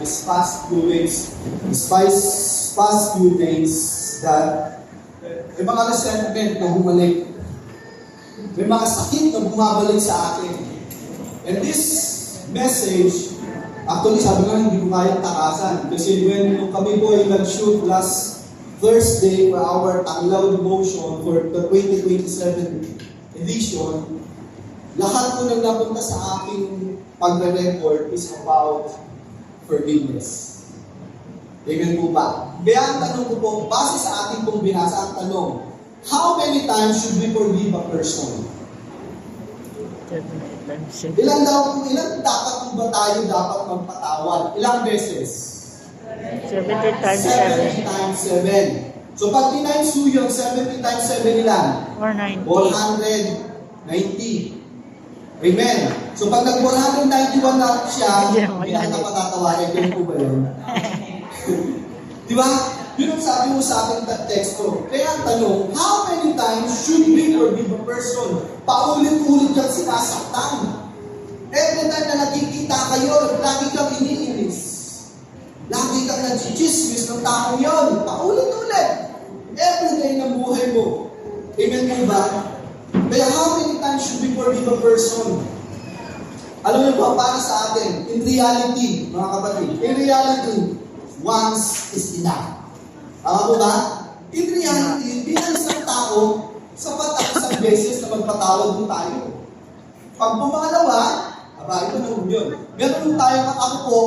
this past 2 weeks, this past few days, that may mga resentment na bumalik. May mga sakit na bumabalik sa akin. And this message, actually sabi nga hindi ko kayang takasan. Kasi nung kami po ay nag-shoot last Thursday for our Tanglaw devotion for the 2027 edition, lahat po nang napunta sa aking pagre-record is about forgiveness. Amen po ba? Kaya ang tanong ko po, base sa ating pong binasa, ang tanong, how many times should we forgive a person? 70 times 7. Ilan dapat po ba tayo dapat magpatawad? Ilang beses? 70 times 70 7. times 7. So pag tinimes po yung 70 times 7 ilan? 490. 490. Amen. So pag nag-491 na siya, hindi na patatawarin. Ganun po ba yun? Di ba? Yun ang sabi mo sa ating teksto. Kaya ang tanong, how many times should we forgive a person? Paulit-ulit kang sinasaktan. Every time na nakikita kayo, lagi kang iniinis. Lagi kang nag-chismis ng taong yun. Paulit-ulit. Every day ng buhay mo. Amen mo ba? Kaya how many times should we forgive a person? Alam niyo po, para sa atin, in reality, mga kapatid, in reality, once is enough. Ako ba? In reality, bilang isang tao, sapat ang isang beses na magpatawad mo tayo. Pag pumangalawa, ito na yun. Ganun tayo, ako po,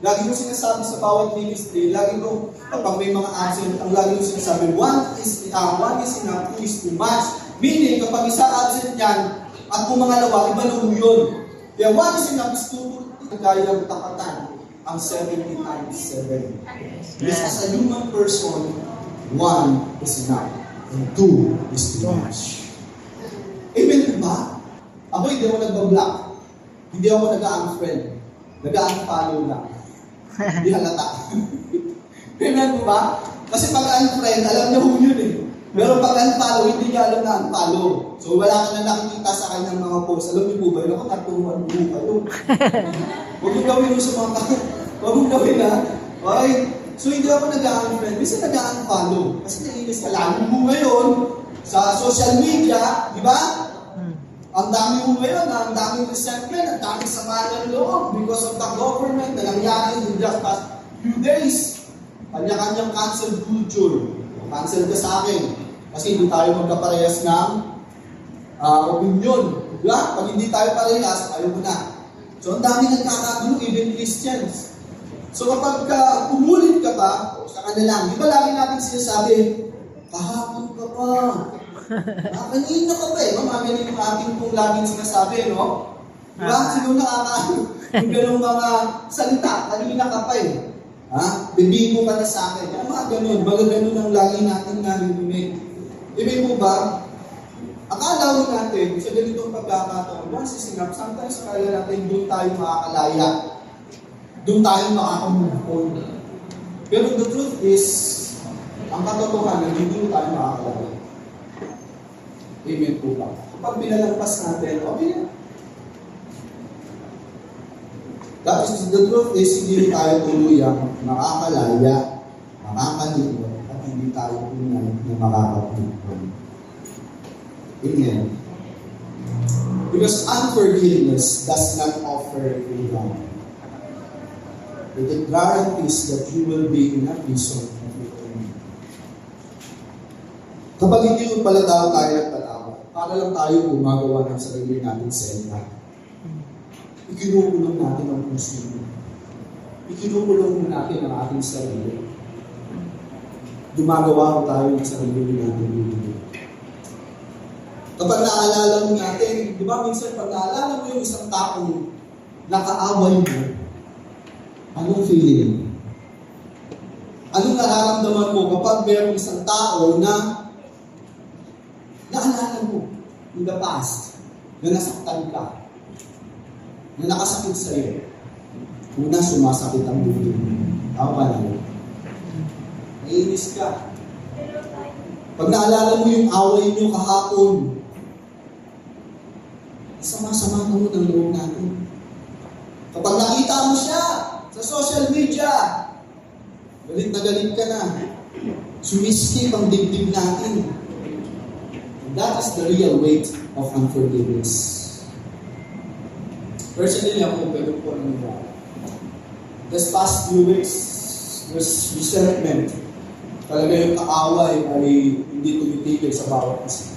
lagi ko sinasabi sa bawat ministry, lagi ko, kapag may mga absent, ang lagi ko sinasabi, one is enough, two is too much. Meaning, kapag isa absent yan, at pumangalawa, iba na yun. Kaya one is enough is too, kaya tapatan ang 70 times 7. Because as a human person, 1 is enough, and 2 is too much. Amen ba? Ako hindi ako nag-block. Hindi ako nag-unfriend. Nag-unfollow lang. Hindi halata. Amen ba? Kasi pag-unfriend, alam niya kung yun eh. Pero pag-unfollow, hindi niya alam na unfollow. So wala ka na nakikita sa kanyang mga posts. Alam niyo po ba, yun ako katuruan mo kayo. Huwag yung gawin mo sa mga huwag yung gawin na. Okay? So hindi ako nag-unfriend. Kasi nag-unfollow. Kasi naiinis ka lang mo ngayon sa social media, di ba? Ang dami mo ngayon, ang daming resentment, ang daming sama ng loob because of the government na nangyari in just past few days. Kanya-kanyang cancel culture. Cancel ka sa akin. Kasi hindi tayo magkaparehas ng opinion. Diba? Pag hindi tayo parehas, ayaw mo na. So, ang dami nagkakagulo, even Christians. So, kapag umulit ka pa, sa kanila lang, di ba lagi natin sinasabi, kahapon ka pa. Kanina ka pa eh. Mamagaling yung ating kung laging sinasabi, no? Diba? Sino nakakaano? Yung ganong mga salita, kanina ka pa eh. Bibigo ka na sa akin. Yung mga ganun ang lagi natin narinig. Ibig mo ba, akala mo natin, sa ganitong pagkakataon, once is enough, sometimes akala natin doon tayo makakalaya. Doon tayo makakamove on. Pero the truth is, ang katotohanan, hindi tayo makakalaya. Amen po ba? Kapag pinalagpas natin, okay na. That is, the truth is, hindi tayo tuluyang makakalaya, makakalimot, at hindi tayo tunay na makakapagpapag. Amen. Because unforgiveness does not offer freedom. It guarantees that you will be in a prison of eternity. Kapag hindi mo pala tayo nagpatawad, para lang tayo gumagawa ng sarili natin sa ina. Ikinukulong natin ang puso. Ikinukulong natin ang ating sarili. Gumagawa tayo ng sarili natin. Kapag naalala mo natin, di ba minsan pag naalala mo yung isang taong nakaaway mo, anong feeling? Anong nararamdaman mo kapag mayroong isang tao na naalala mo in the past, na nasaktan ka, na nakasakit sa'yo? Una, sumasakit ang dibdib mo. Tama na yun. Naiinis ka. Pag naalala mo yung away niyo kahapon, sama-sama mo ng loob natin. Kapag nakita mo siya sa social media. Galit na galit ka na. Sumiskip ang dibdib natin. And that is the real weight of unforgiveness. Personally, ako, pero po nangyayari. This past few weeks, there's resentment. Talaga yung kaaway ay hindi tumitigil sa bawat isa.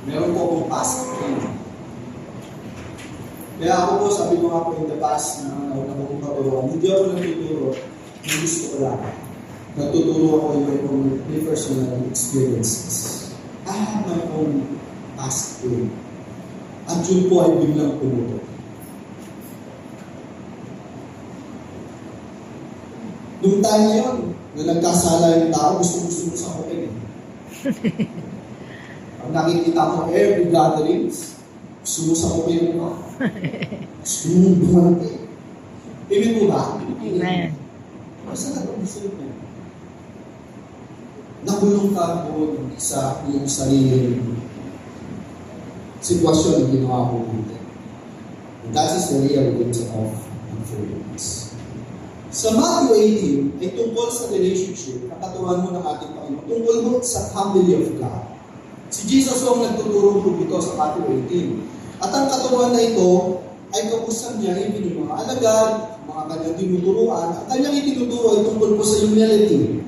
Meron po akong past pain. Kaya ako po, sabi ko nga po in the past na kong katuruan, hindi ako nagtuturo, hindi gusto ko lang. Nagtuturo ako yung my personal experiences. I have my own past pain. At yun po ay biglang pumutok. Noong time na yun, na nagkasala yung tao, gusto-gusto mo sa hotel. Pag nakikita mo every gatherings, gusto mo sa hotel mo. Gusto mo bumante. Amen mo ba? Amen. Basta nag-observe mo. Nakulong ka doon sa iyong sarili sitwasyon na ginawa ko natin. And that is the real weight of unforgiveness. Sa Matthew 18 ay tungkol sa relationship na katuruan mo ng ating Panginoon. Tungkol mo sa family of God. Si Jesus ang nagtuturo po dito sa Matthew 18. At ang katuruan na ito ay kapusan niya yung mga alagad, mga kanyang tinuturuan. Ang kanyang itinuturo ay tungkol po sa humility,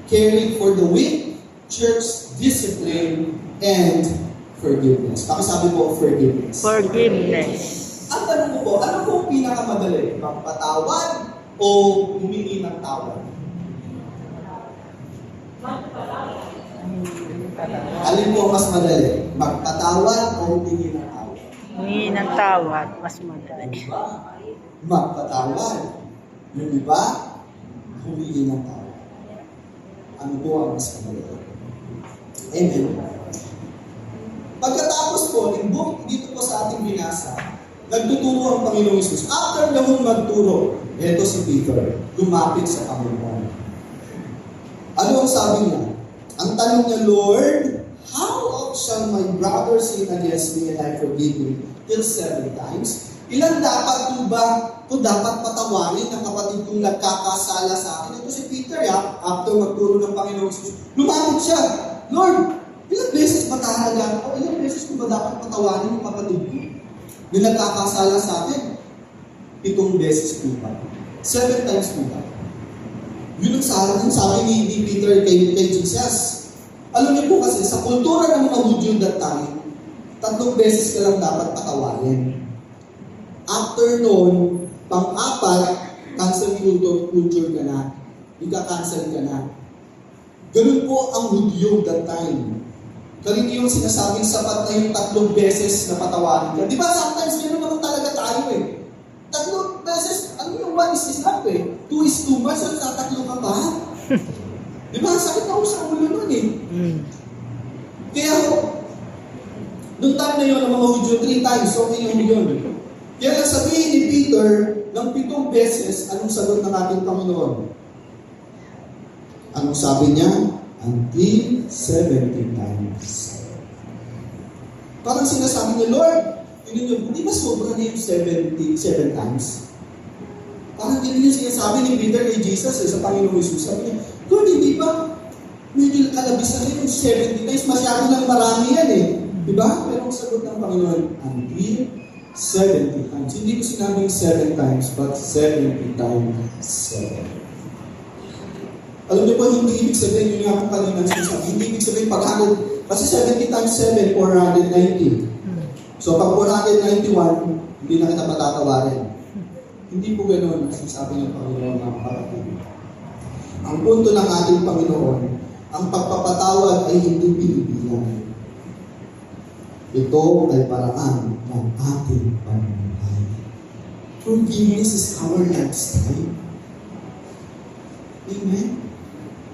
caring for the weak, church discipline, and forgiveness. Pakisabi po, forgiveness. Forgiveness. Ang tanong ko po, ano po ang pinakamadali? Magpatawad o humingi ng tawad? Alin po mas madali? Magpatawad o humingi ng tawad? Humingi ng tawad, mas madali. Magpatawad. Yung iba, humingi ng tawad. Ano po ang mas madali? Amen. Pagkatapos po, dito po sa ating binasa, nagtuturo ang Panginoong Isus. After na hong magturo, eto si Peter, lumapit sa Panginoon. Ano ang sabi niya? Ang tanong niya, Lord, how shall my brother sin against me and I forgive him till 7 times? Ilan dapat po ba ito dapat patawarin ng kapatid kong nagkakasala sa akin? Ito si Peter, after magturo ng Panginoong Isus, lumapit siya. Lord, ilang beses ba talaga ako? Ilang beses ko ba dapat patawarin ng kapatid ko na nagkakasala sa akin? 7 beses po ba? 7 times po ba? Yun ang sabi ni Peter kay Jesus. Alam niyo po kasi, sa kultura ng mga Hudyo that time, 3 beses ka lang dapat patawarin. After noon, pang-apat, cancel culture ka na. Ika-cancel ka na. Ganun po ang Hudyo that time. Ganun yung sinasabing sapat na yung 3 beses na patawarin ka. Di ba sometimes gano'n naman talaga tayo eh. 3 beses, ano yung 1 is enough eh. 2 is too much, so tatatlo ka pa. Di ba? Sakit ako sa ulo nun eh. Kaya noong time na yun, ang mga Hudyo 3 times, okay yung yun. Kaya lang sabihin ni Peter, ng 7 beses, anong sagot ng ating Panginoon? Anong sabi niya? Until 70 times. Parang sinasabi niya, Lord, hindi ba sobra na yung 77 times? Parang hindi niya sinasabi ni Peter kay Jesus sa Panginoong Isus. Sabi niya, Lord, hindi ba? Medyo kalabisan na yung 70 times. Masyado lang marami yan eh. Diba? Pero ang sagot ng Panginoon, until 70 times. Hindi ko sinabing 7 times, but 70 times 7. Alam niyo po, hindi ibig sabihin, yun nga po kanina sinasabi, hindi ibig sabihin pag 100, kasi 70 times 7, 490. So pag 491, hindi na kita patatawarin. Hindi po ganoon ang sinasabi ng Panginoon mga kapatid. Ang punto ng ating Panginoon, ang pagpapatawad ay hindi pinipilan. Ito ay paraan ng ating pamumuhay. Forgiveness is our lifestyle. Amen?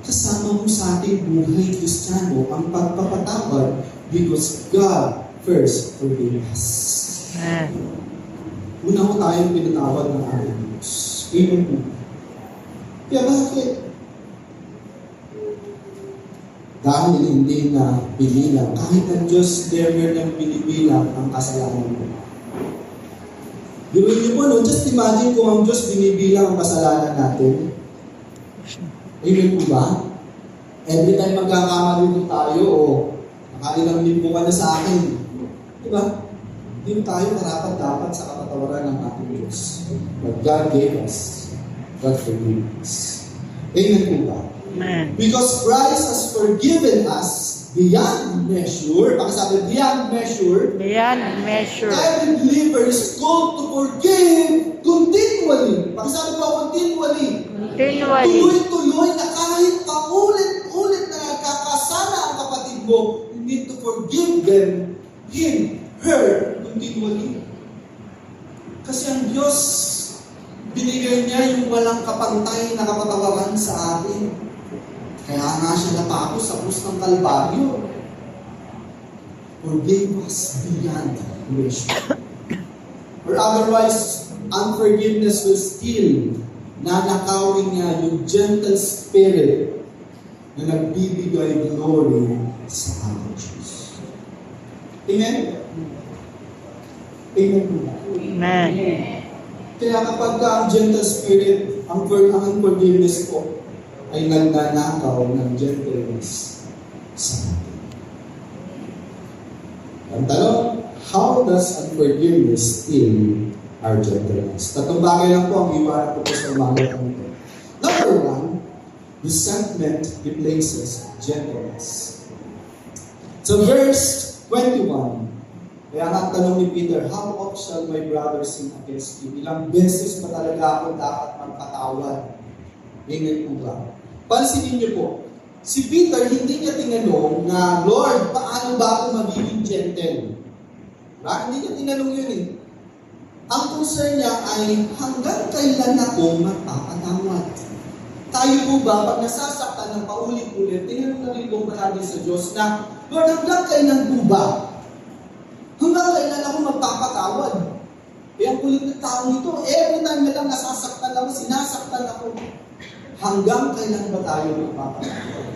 Kasama mo sa ating buhay Kristiyano ang pagpapatawad because God first forgave us. Una ko tayong pinatawad ng ating Diyos. Amen po. Kaya bakit? Dahil hindi na binilang. Kahit ang Diyos never nang binibilang ang kasalanan mo. Gawin niyo po, no? Just imagine kung ang Diyos binibilang ang kasalanan natin. Amen po ba? Every time magkakamali po tayo, o nakailang limbo ka na sa akin. Diba? Hindi tayo karapat-dapat sa kapatawaran ng ating Diyos. But God gave us. God forgave us. Amen po ba? Amen. Because Christ has forgiven us beyond measure. Pakisabi, beyond measure. Beyond measure. Every believer is called to forgive continually. Pakisabi po, continually. Continually. Tuloy-tuloy na kahit paulit-ulit na nagkakasala ang kapatid mo, you need to forgive them, him, her, continually. Kasi ang Diyos, binigay niya yung walang kapantay na kapatawaran sa atin. Kaya nga siya napako sa krus ng Kalbaryo. Forgive us beyond measure. Or otherwise, unforgiveness will steal. Nanakawin niya yung gentle spirit na nagbibigay glory sa ating Diyos. Amen? Amen po ba? Amen. Kaya kapag ang gentle spirit, ang unforgiveness po, ay nagnanakaw ng gentleness sa atin. Ang tanong, how does unforgiveness steal our gentleness? Tatlong bagay lang po ang iwanan ko po sa umaga ito. Number one, resentment replaces gentleness. So verse 21, kaya ang tanong ni Peter, how oft shall my brother sin against you? Ilang beses pa talaga ako dapat magpatawad? Amen po ba? Pansinin niyo po, si Peter hindi niya tinanong na, Lord, paano ba ako magiging gentle? Right? Hindi niya tinanong yun eh. Ang concern niya ay, hanggang kailan ako magpapatawad? Tayo po ba, pag nasasaktan ng paulit-ulit, tinanong na rin po palagi sa Diyos na, Lord, hanggang kailan po ba? Hanggang kailan ako magpapatawad? Eh, ang kulit na tao nito, every time na lang nasasaktan ako, sinasaktan ako. Hanggang kailan ba tayo magpapatawad?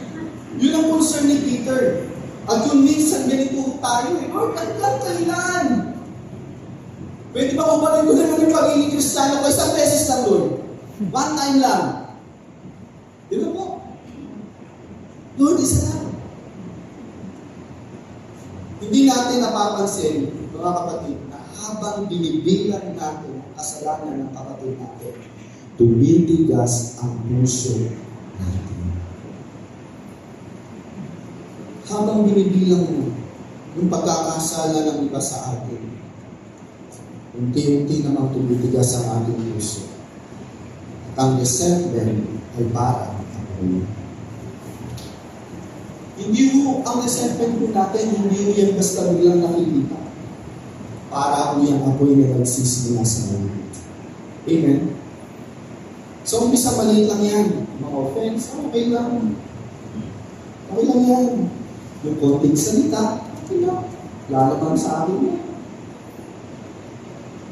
Yun ang concern ni Peter. At yung minsan ganito tayo, Lord, hanggang kailan? Pwede ba kumpara ko naman yung pagiging Kristiyano ko isang beses lang, Lord? One time lang. Di ba po? Lord, isa lang. Hindi natin napapansin, mga kapatid, na habang binibilang natin ang kasalanan ng kapatid natin, tumitigas ang puso natin. Habang binibilang mo yung pagkakasala ng iba sa atin, unti-unti namang tumitigas ang ating puso. At ang resentment ay parang apoy. Hindi mo ang resentment po natin, hindi mo yan basta bilang nakikita. Para mo yung apoy na nagsisimula sa langit. Amen? So, umpisa maliit lang yan. Mga offense, okay lang. Okay lang yan. Yung konting salita, okay lang. Lalo man sa akin yan.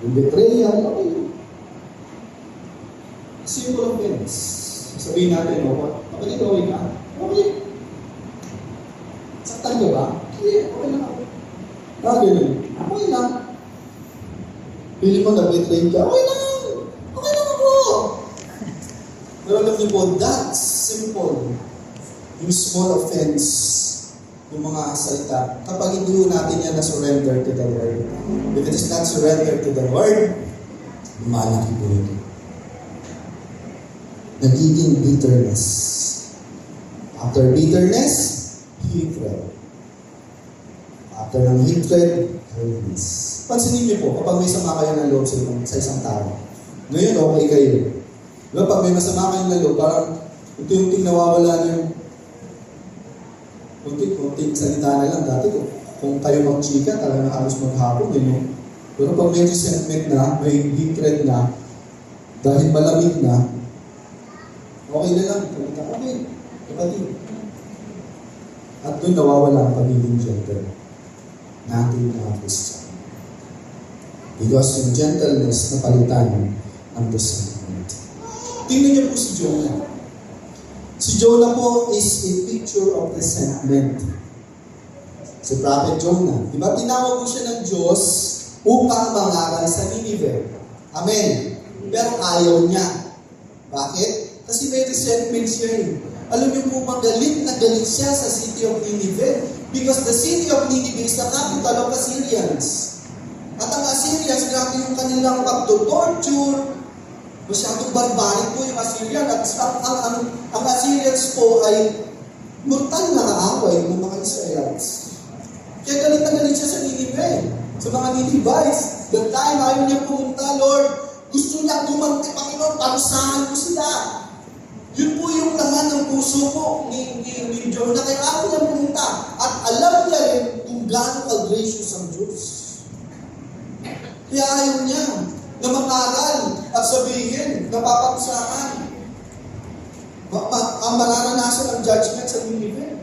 Yung betrayal, okay lang. Simple offense. Sabihin natin, kapatid, okay ka? Okay. Saktan ka ba? Hindi, okay lang ako. Ganun. Okay lang. Pili mo na-betray ka, okay lang. Okay lang ako. Pero alam niyo po, that's simple. Yung small offense, yung mga salita, kapag hindi natin yan na-surrender to the Lord. If it is not surrender to the Lord, malaki po yun. Nagiging bitterness. After bitterness, hatred. After ng hatred, kindness. Pansinin niyo po, kapag may sama kayo ng loob sa isang tao, ngayon okay kayo. Diba, pag may masama kayo ng loob, parang unti-unting nawawala na yung unti-unting salita na lang. Dati kung kayo mag-chika, talagang halos maghapon. Pero pag may resentment na, may hatred na, dahil malamig na, okay na lang. Okay, kapatid. At doon nawawala ang pagiging gentle natin mga Kristiyan. Because yung gentleness na palitan ang resentment. Tingnan niyo po si Jonah. Si Jonah po is a picture of resentment. Si Prophet Jonah. Diba tinawag po siya ng Diyos upang mangaral sa Nineveh. Amen. Pero ayaw niya. Bakit? Kasi may resentment siya eh. Alam niyo po, magalit na galit siya sa city of Nineveh. Because the city of Nineveh is the capital of Assyrians. At ang Assyrians, grabe yung kanilang pagto-torture. Masyadong barbaric po yung Assyrian. At ang Assyrians po ay brutal na kaaway ng mga Israelites. Kaya galit na galit siya sa Nineveh. Sa mga Ninevites. The time ayaw niya pumunta, Lord, gusto niya gumanti, Panginoon, parusahan ko sila. Yun po yung laman ng puso ko ni Jonah. Kaya ako niya pumunta. At alam niya rin kung gaano ka-gracious ang Diyos. Kaya ayaw niya na makaral at sabihin na paparusahan. Ang mararanasan ng judgment sa Nineveh.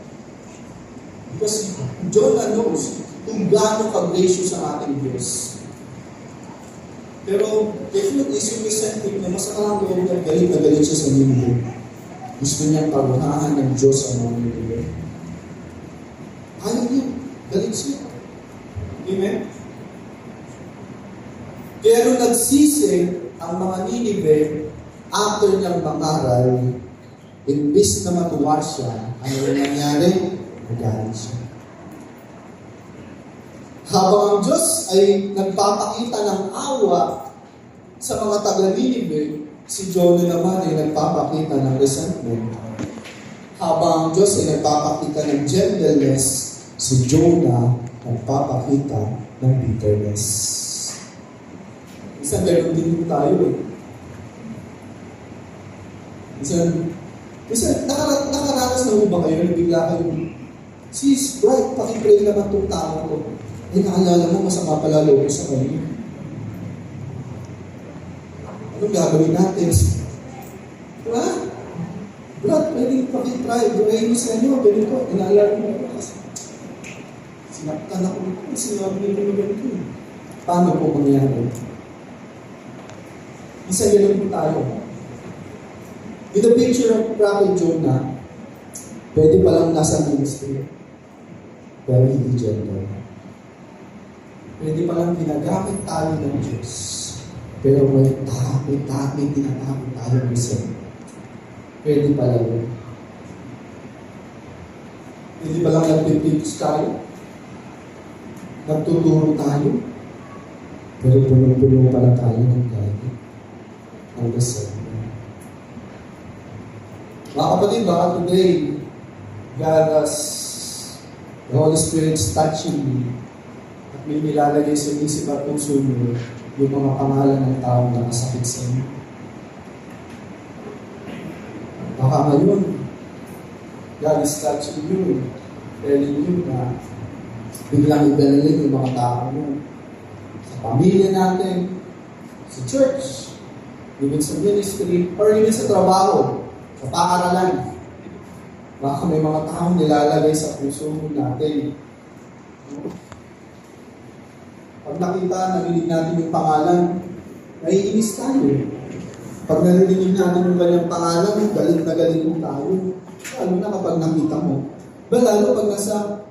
Because Jonah knows kung gaano ka-gracious ang ating Diyos. Pero if you resentment niya, masakang loob niya, galit na galit siya sa Nineveh. Gusto niyang parusahan ng Diyos ang mga Nineveh. Ayaw niya. Galit siya. Amen? Kaya nung nagsisi ang mga Nineveh, after niyang makaral, imbis na matuwa siya, ano yung nangyari? Nagalit siya. Habang ang Diyos ay nagpapakita ng awa sa mga taga-Nineveh, si Jonah naman ay nagpapakita ng resentment. Habang ang Diyos ay nagpapakita ng gentleness, si Jonah nagpapakita ng bitterness. Isang gano'n din tayo eh. Isang nakaranas na mo ba kayo na bigla kayo, sis, bright, pakipray naman itong tao ko. Ay, naalala mo, masama pala loob sa kanya. Anong gagawin natin? Diba? Brad, pwedeng pakitry. Gawin mo sa inyo, ganito. Inaalala mo ako kasi. Sinaktan ako nito. Sinabi nito ganito. Paano po mangyari? Isa ganun po tayo. In the picture of Prophet Jonah, pwede palang nasa ministry. Pero hindi gentle. Pwede palang ginagamit tayo ng Diyos. Pero may tinatakot tayo minsan. Pwede pala yun. Pwede palang nagpipix tayo. Nagtuturo tayo. Pero puno-puno pala tayo ng galit. Ang dasal. Mga kapatid, baka today, God has the Holy Spirit touching me. May nilalagay sa isip at puso mo yung mga pangalan ng taong nakasakit sa inyo. Baka ngayon, God is touching you, telling you na biglang ibalik yung mga tao mo. Sa pamilya natin, sa church, even sa ministry, or even sa trabaho, sa paaralan. Baka may mga taong nilalagay sa puso natin. Pag nakita, narinig natin yung pangalan, naiinis tayo. Pag narinig natin yung ganyang pangalan, galit na galit mo tayo. Lalo na kapag nakita mo. Lalo pag nasa,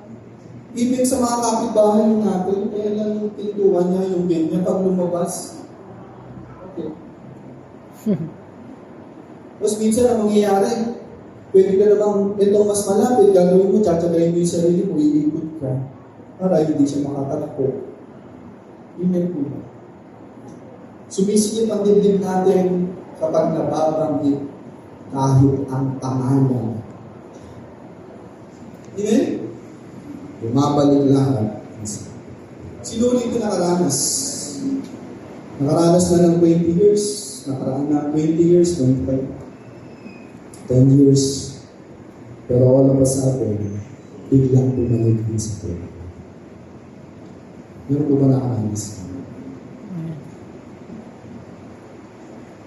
even sa mga kapitbahay natin, kaya lang yung pintuan niya, yung gate niya, pag lumabas. Okay. Tapos minsan ang mangyayari, pwede ka namang, itong mas malapit, gagawin mo, tsatsagayin mo yung sarili mo, iikot ka. Para hindi siya makatakbo. Amen po. Sumisikip ang dibdib natin kapag nababanggit kahit ang pangalan. Amen? Bumabalik lahat. Sinulit ko nakaranas. Nakaranas na ng 20 years. Nakaraan na 20 years, 25. 10 years. Pero all of a sudden, biglang bumalik din sa akin. Meron ko ba nakakaalis?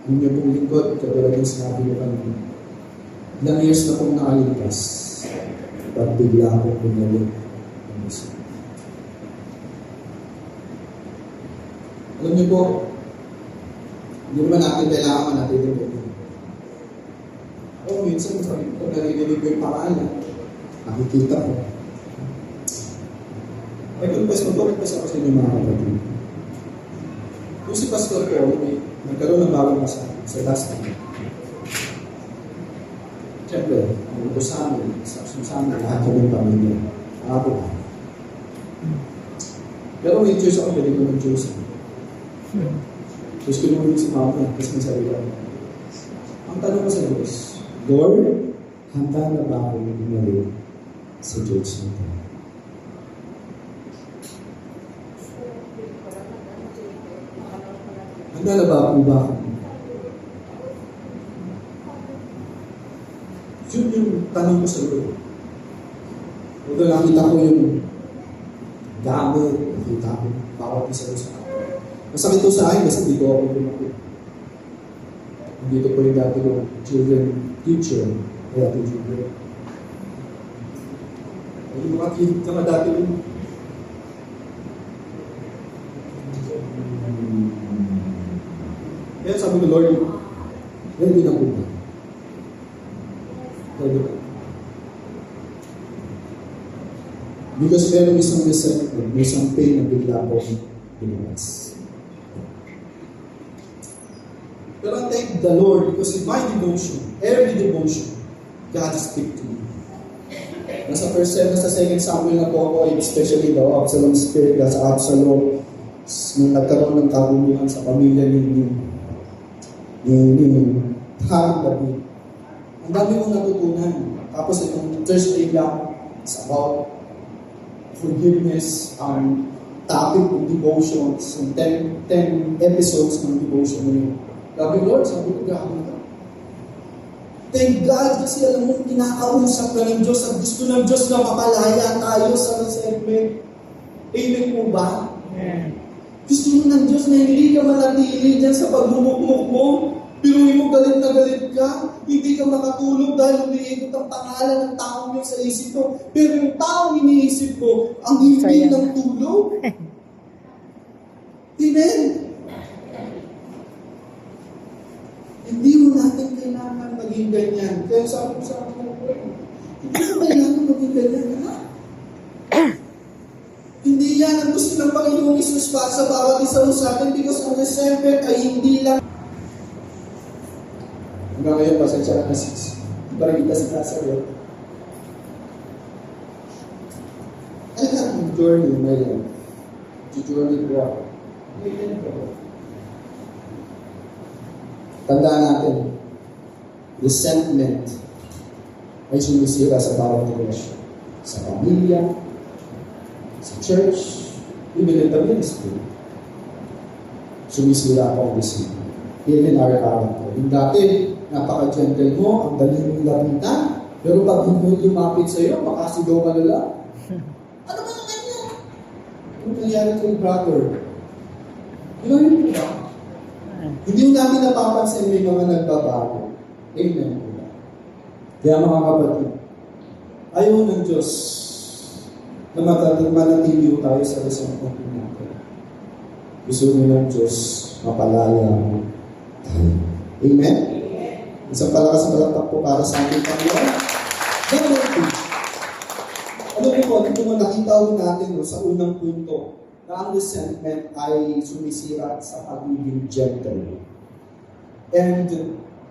Ang niyo pong lingkod, katulad ng sinabi ko kanina, ilang years na pong nakalipas, ba't bigla akong bumalik ang isa? Alam niyo po, hindi naman natin kailangan natin ito. Minsan, pag narinig ko yung pangalan, nakikita ko. Mag-confess ako sa inyo mga kapatid. Kung si Pastor Paul, nagkaroon ng bagong kasama sa last time. Siyempre, ang ito sa amin, lahat kami pamilya. Ako ba? Pero may Diyos ako, pwede ko ng Diyos. Diyos ko naman si Mama, kasi may sarili ako. Ang tanong ko sa Diyos, Lord, handa na ba ako bumalik sa Diyos nito? Handa na ba ako? Yun yung tanong ko sa Lord. Although nakita ko yung gamit, nakita ko bawat isa sa akin. Masakit ito sa akin kasi hindi ko ako lumapit. Dito po yung dati ko children teacher, kaya ito children. Yung mga kid na dati ko. Kaya sabi ko, Lord, ready na po ba? Ready na. Because meron isang resentment, may isang pain na bigla po binuwas. Pero I thank the Lord because in my devotion, every devotion, God speak to me. Nasa first sem, nasa second Samuel na po ako, especially the Absalom spirit, sa Absalom, nung nagkaroon ng kabuluhan sa pamilya ni David. Ang dami kong natutunan. Tapos itong Thursday lang, it's about forgiveness, topic of devotions, and 10 episodes ng devotion na yun. Grabe Lord, sabi ko, grabe ka. Thank God kasi alam mo, kinakausap ka ng Diyos at gusto ng Diyos na mapalaya tayo sa segment. Amen po ba? Amen. Gusto mo ng Diyos na hindi ka manatili dyan sa pagmumukmuk mo. Pinuhin mo galit na galit ka. Hindi ka makatulog dahil umiikot ang pangalan ng taong yun sa isip mo. Pero yung taong iniisip mo, ang hindi ng tulog. Amen. Hindi mo natin kailangan maging ganyan. Kaya sabi ko sa akin, hindi mo kailangan maging ganyan. Ha? Hindi yan ang gusto ng Panginoong Isus para sa bawat isa sa atin because ang resentment ay hindi lang. Hanggang ngayon, pasensya ka na sis. Para kita sa klasa ko. I have a journey in my life. Journey ko ako. Tandaan natin, resentment ay sumisira sa bawat relasyon. Sa pamilya, sa church, even in the ministry. Sumisira ako ang resentment. Even our character. Yung dati, napaka-gentle mo, ang dali mong lapitan, pero pag hindi lumapit sa'yo, makasigaw ka nila. Ano ba naman yan? Ano nangyari kay brother? Yun ang yun ba? Hindi yung namin napapansin may mga nagbabago. Amen. Kaya mga kapatid, ayaw ng Diyos na manatili tayo sa resentment natin. Gusto niyo ng Diyos mapalaya mo tayo. Amen? Isang palakas na palakpak po para sa ating Panginoon. Number 2. Ano po, dito mo nakita natin sa unang punto na ang resentment ay sumisira sa pagiging gentle.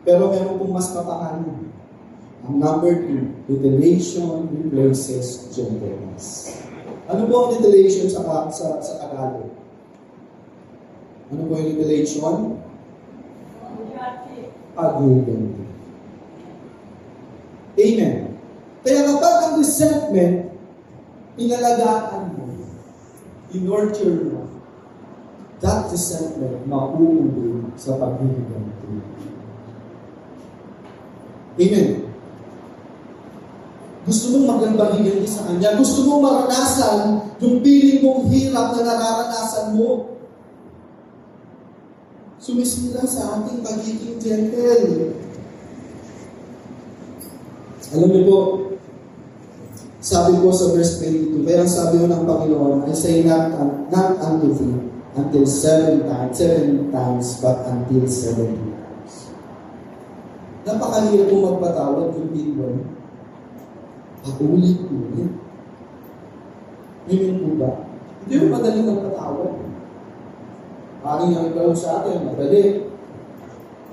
Pero meron pong mas mapangalan. Ang number 2, retaliation replaces gentleness. Ano po ang retaliation sa Tagalog? Ano po yung retaliation? Paghuganti. Amen. Kaya kapag ang resentment, inalagaan mo, in-nurture mo, that resentment mauuwi sa paghuganti. Amen. Gusto mong magandang sa Kanya. Gusto mong maranasan yung feeling mong hirap na nararanasan mo. Sumisira sa ating pagiging gentle. Alam niyo po, sabi po sa verse 22, kaya sabi ko ng Panginoon, I say not unto thee until 7 times, but until 70 times. Napakahirap po magpatawad kung pinwan. Paulit-ulit. Ngayon po ba? Hindi mo madaling magpatawad. Aking ang ikaw sa atin, madali.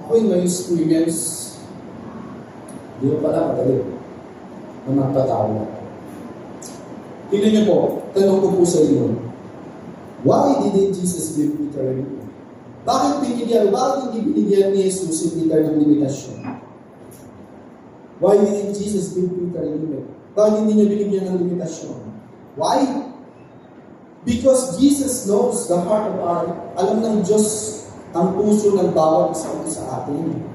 Ako yung may experience, hindi mo pala madali na magpatawa. Tingnan niyo po, tanong ko po sa inyo, why didn't Jesus give Peter a limit? Bakit hindi binigyan ni Jesus si Peter ng limitasyon? Why didn't Jesus give Peter a limit? Bakit hindi niya binigyan ng limitasyon? Why? Because Jesus knows the heart of our, alam ng Diyos ang puso ng bawat isa sa atin.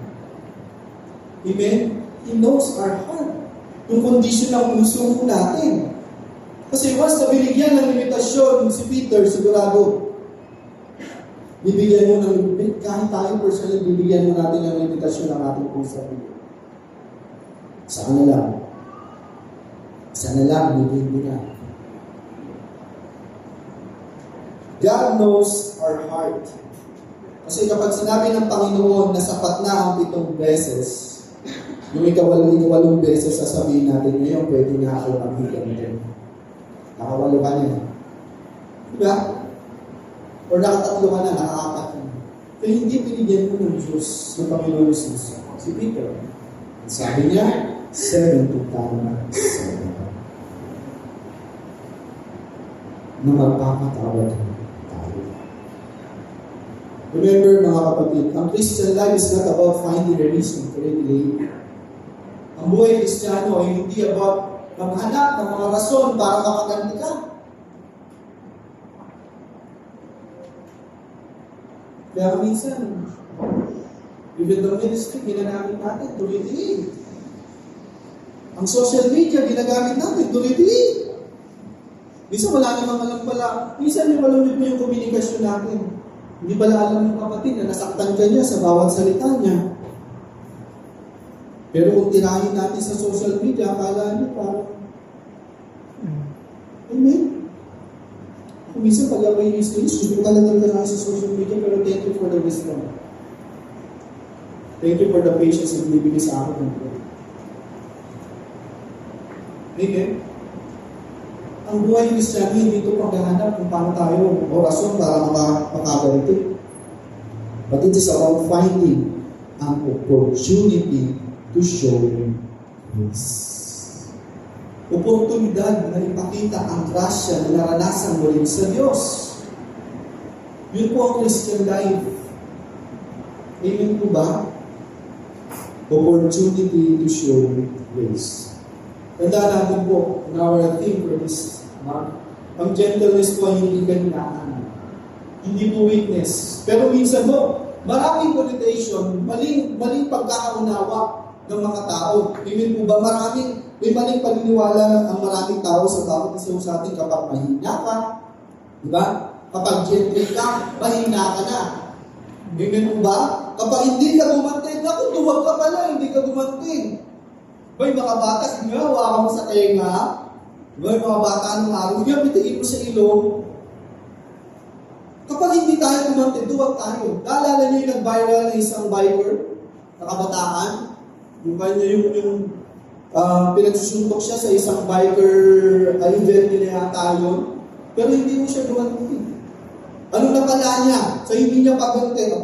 Amen? He knows our heart. Yung condition ng puso natin. Kasi once na binigyan ng limitasyon si Peter, sigurado, bibigyan mo ng, kahit tayo personally, bibigyan mo natin ng limitasyon ng ating puso. Sana lang, bibigyan mo na. God knows our heart. Kasi kapag sinabi ng Panginoon na sapat na ang 7 beses, yung ika-8 beses sasabihin natin, ngayon pwede na ako maghigantin. Naka-8 ka na. Diba? Or naka-3 ka na, naka-4 ka na. Kaya hindi binigyan mo ng Diyos ng Panginoon Jesus. Si Peter. Sabi niya, 70 times 7. Na magpapatawad tayo. Remember mga kapatid, ang Christian life is not about finding a reason for it late. Ang buhay Kristiyano ay hindi about maghanap ng mga rason para makaganti ka. Kaya minsan, even the ministry, ginagamit natin, tuloy-tuloy. Ang social media, ginagamit natin, tuloy-tuloy. Minsan wala namang alam pala. Minsan yung alam niyo yung komunikasyon natin. Hindi pala alam ng kapatid na nasaktan ka niya sa bawat salita niya. Pero kung tirahin natin sa social media, akala niyo parang Amen? Kung minsan pag ako yung islis, gusto ko talaga na sa social media, pero thank you for the wisdom. Thank you for the patience na binibigay sa akin. Amen? Ang buhay ng Kristiyano, hindi ito paghahanap kung paano tayo o rason para makaganti. But it is about finding an opportunity to show grace. Oportunidad na ipakita ang grasya na naranasan mo rin sa Diyos. Yun po ang Christian life. Amen po ba? Opportunity to show grace. Tandaan natin po, in our theme for this month, ang gentleness po ay hindi kahinaan. Hindi po weakness. Pero minsan po, maraming connotation, maling pagkakaunawa ng mga tao. Amen po ba? May maling paniniwala ang maraming tao sa bawat isa sa atin kapag mahina ka. Diba? Kapag gentle ka, mahina ka na. Amen po ba? Kapag hindi ka gumantin, ako, duwag ka pala, hindi ka gumantin. May mga bata, sige nga, hawakan mo sa tenga. May mga bata ng araw, sige, bitiin mo sa ilong. Kapag hindi tayo gumantin, duwag tayo. Naalala niyo yung nag-viral na isang biker na kabataan? Yung kanya yung pinagsusuntok siya sa isang biker event nila yata yun. Pero hindi mo siya gumantin. Ano nakala niya? Sa hindi niya paggantin,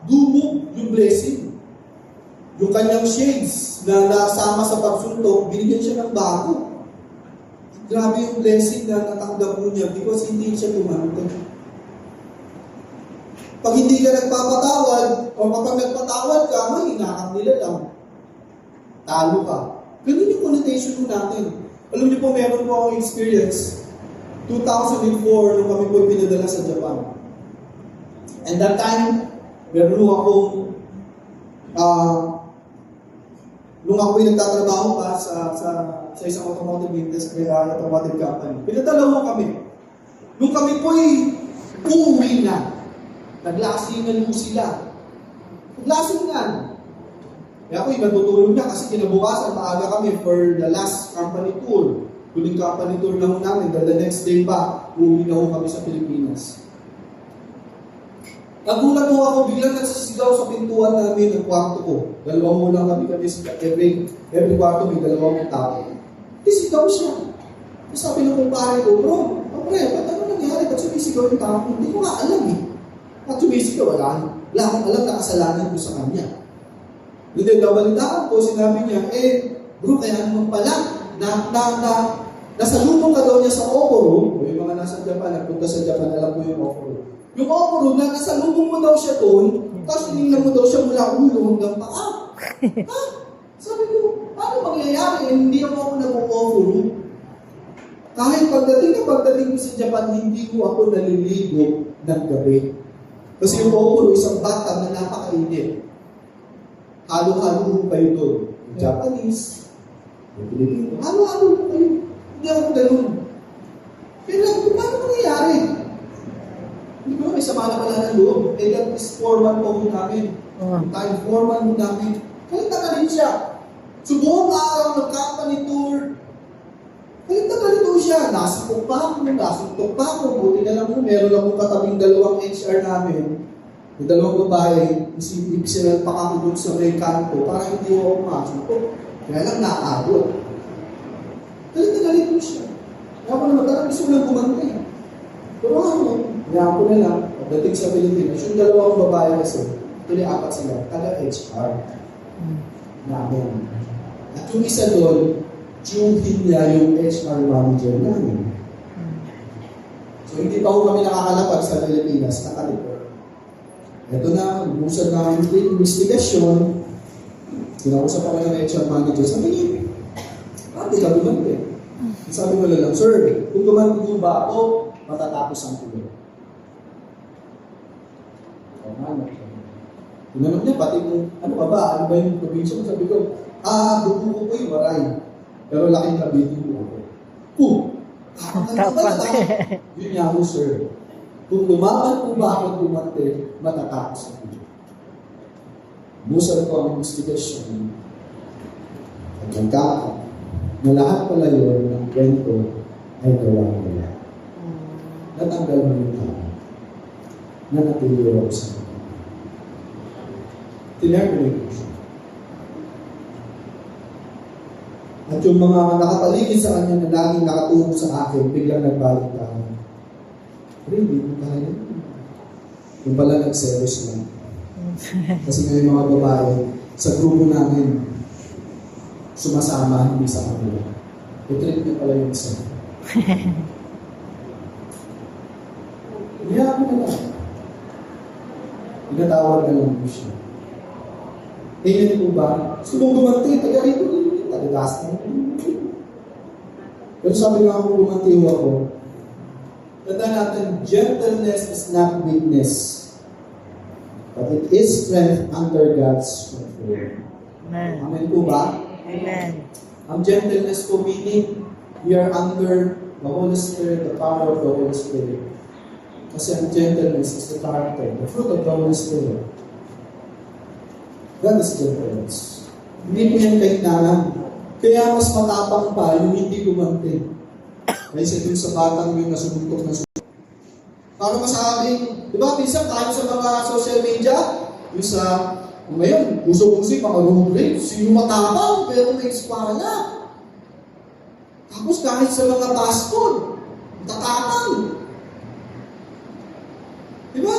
dumog yung blessing. Yung kanyang shades na nasama sa pagsuntok, binigyan siya ng bago. Grabe yung blessing na natanggap mo niya because hindi siya gumantin. Pag hindi ka nagpapatawad, o kapag nagpatawad ka, mahina kang nilalang. Talo ka. Ganun yung connotation natin. Alam niyo po, meron po akong experience. 2004, nung kami po pinadala sa Japan. And that time, meron po akong nung ako yung nagtatrabaho pa sa isang automotive industry, automotive company. Pinadala mo kami. Nung kami po'y uuwi na, naglasingan mo sila. Naglasingan. Kaya ako'y natutulog na kasi kinabukasan, maaga kami for the last company tour. Huling company tour na namin, the next day pa, uuwi na kami sa Pilipinas. Nagulat mo ako, biglang nagsisigaw sa pintuan namin ng kwarto ko. Dalawang muna kami every kwarto may dalawang tao. Sisigaw siya. Sabi ng kumpare ko, bro, pre, ba't ano nangyari? Ba't sumisigaw yung tao? Hindi ko nga alam eh. At sumisip ko, wala akong alam na kasalanan ko sa kanya. Hindi, nabalitaan ko, sinabi niya, bro, kaya naman pala, nasalubong ka daw niya sa Okoro, o yung mga nasa Japan, nagpunta sa Japan, alam ko yung Okoro. Yung Okoro, nasalubong mo daw siya doon, tapos tinignan mo daw siya mula ulo hanggang paa. Ha? Sabi ko, paano mangyayari? Hindi ako nag-Okoro. Kahit pagdating ko sa Japan, hindi ko ako naliligo ng gabi. Kasi yung Okoro, isang bata na napakainit. Halo-halo kayo doon. Yung Japanese, yung Pilipino, halo-halo kayo. Hindi ako ganun. Kaya lang, paano mangyayari? Hindi ko, may sama na pala ng loob. That is foreman po namin. Yung time foreman namin. Kalit na rin siya. So buong araw, nag-company tour. Kalit na rin siya. Nasipok pa ako. Buti na lang po, meron akong katabing dalawang HR namin. Yung dalawang babae, isipin sila pa ako doon sa may kanto para hindi ako masuko. Kaya lang nakaabot. Kalit na po siya. Kaya ako naman talagang gusto ko lang gumantay. Pero ako, kaya ko na lang, pagdating sa Pilipinas, yung dalawang babae kasi, tuloy apat sila, taga-HR namin. At yung isa doon, tiyuhin niya yung HR manager namin. So hindi pa kami nakakalapag sa Pilipinas, nakalipor. Ito na, umusad namin yung investigasyon, kinausap ako ng HR manager, sabi niya, hindi ka gumante. Sabi ko lang, sir, kung gumante ba ako, matatapos ang tuloy. Tinanong niya, pati kung, ano ba? Ano ba yung probinsya mo? Sabi ko, buko ko yung Waray. Pero laking kabitin ko ako. Tapos. Yun niya ako, sir. Kung lumaban po ba ako gumante, matatapos ang tuloy. Musal ko ang investigasyon. At nagkaka, na lahat pala yun ng kwento ay gawa nila. Natanggal mo yung tao. Nanatili ako sa mga. Tinerminate ko siya. At yung mga nakapaligid sa kanya na laging nakatulong sa akin, biglang nagbalik tayo. Pero hindi mo kaya. Yung pala nag-serious lang. Kasi may mga babae sa grupo namin sumasama, hindi sa kanila. I-treat niya pala yung isa. Iyan mo na lang. Pinatawag na lang po siya. Ganyan po ba? Gusto mong gumanti, taga rito, taga-gas na. Pero sabi nga kung gumanti ako, tanda natin, gentleness is not weakness, but it is strength under God's control. Amen. Amen po ba? Amen. Ang gentleness po meaning, we are under the Holy Spirit, the power of the Holy Spirit. Kasi ang gentleness is the character, the fruit of the Holy Spirit. That is gentleness. Hindi po yan kahinaan. Kaya mas matapang pa yung hindi gumanti. Kaysa dun sa batang yung nasumuntok na sumuntok. Para masabing, di ba, minsan tayo sa mga social media, yung sa, ngayon, puso-pusi, pakaruhuli, sino matapang, pero may espada. Tapos kahit sa mga baskol, tatapang. Di ba?